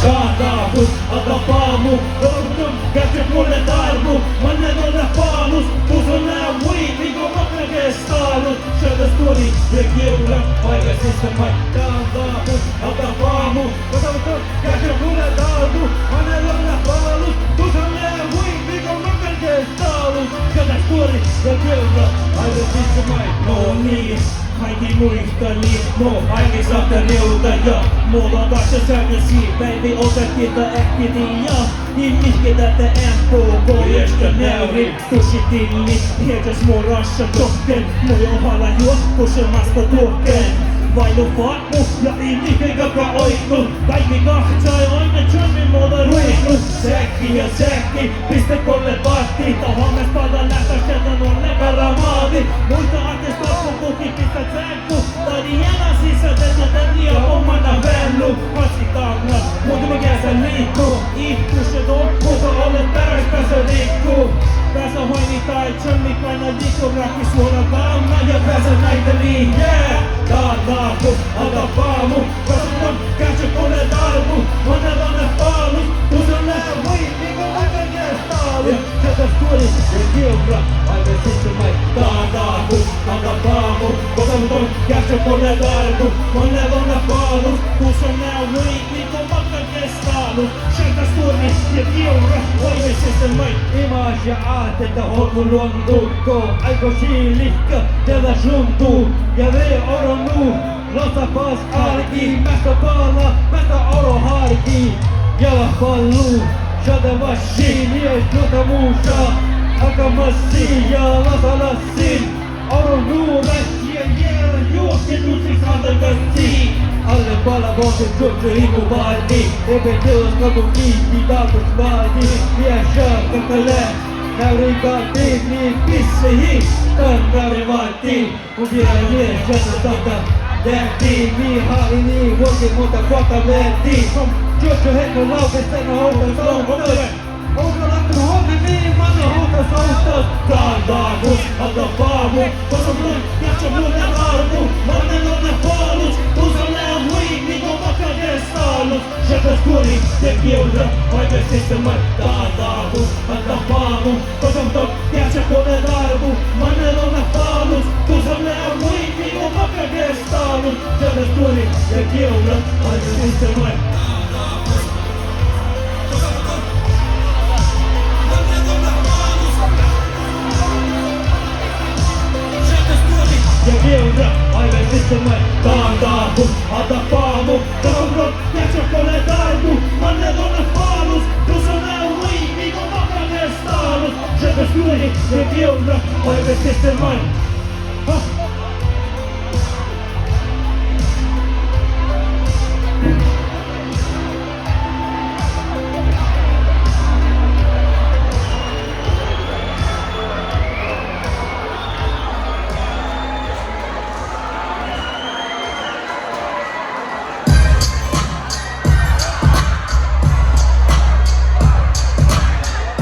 Kaataapus, atapaamu, tortun, kätsepuolen tarmu, mannen on paalus, pusun nää muihin, kun makna kestaalut. Shötästuri, ja kiura, paikasista mai. Kaataapus, atapaamu, tortun, kätsepuolen tarmu, mannen on paalus, pusun nää muihin, kun makna kestaalut. Shötästuri, ja kiura, paikasista mai. No niin. Kaikki muistani, kaikki satterilta ja mulla on kaksi säännösiä, baby otettiin tää äkkitin ja ihmiski tätä MPK josta näyrin tusitilli, hietas mun rassa tohken, mun ohalla juokkusemasta tuhkeen. Vailu fatmu ja ihminen kaka oikku, kaikki kahtsai aina Johnny muuta ruikku. Säkki ja säkki, piste kolle vahti, tahomme spada lähtäis sieltä nuolle karamaati. Muista artis tappukuki, pistä säkku, taidi jänä sisätettä tätiä ommana vellu. Vasikalla, muutama käsä liikkuu, ihtus ja muuta olet perästänsä liikkuu. Pääsä hoini tai Johnny kaina liikkuu, rakki suola vauna ja pääsä näitä liikkää. Kaataapus, atapaamu, kasvaton, kätsepuolen tarmu, monellanne paalus, pusun nää muihin, kun aika kestaalu. Shötästuri, ja kiura, aivan sitten mai. Kaataapus, atapaamu, kasvaton, kätsepuolen tarmu, monellanne paalus, pusun nää muihin, kun aika kestaalu. Shötästuri, ja kiura, aivan sitten mai. Image ja aatteita on mun luontukko, aiko siilihkä, tällä suntuu, ja vee oron nuu. Losta pas arki, mästä paala, mästä oro harki. Jala pallu, shada vashi, mies nuta muusa. Akamassi ja lasa lassin. Oro nuuras ja jäällä juoksetusi kantakassi. Alle pala vuosi tuttu hiku vaati. Ebe teos katu kiitti taakus vaati. Mies shakakale. Näyrin kaattiin niin pissihin. Tannari vaattiin. Mun vielä mies shakakata. Tehtiin niin haali niin vuosi muuta kohta mentiin. Juottu hetken laukestena houtas soukolle. Onko lähtenyt hommi niin manna houtas soukolle. Kaataapus, atapaamu, kasvaton, kätsepuolen tarmu, mannen on paalus, pusun nää muihin, kun aika kestaalut. Shötästuri, ja kiura, aivan sitten mai. Kaataapus, atapaamu, kasvaton, kätsepuolen tarmu, mannen on paalus, pusun nää muihin, kun aika kestaalut. Shötästuri, ja kiura, aivan sitten mai. Ja kiura, aivan sitten mai. Kaataapus, atapaamu, kasvaton, kätsepuolen tarmu, mannen on paalus, pusun nää muihin, kun aika kestaalut. Shötästuri, ja kiura, aivan sitten mai.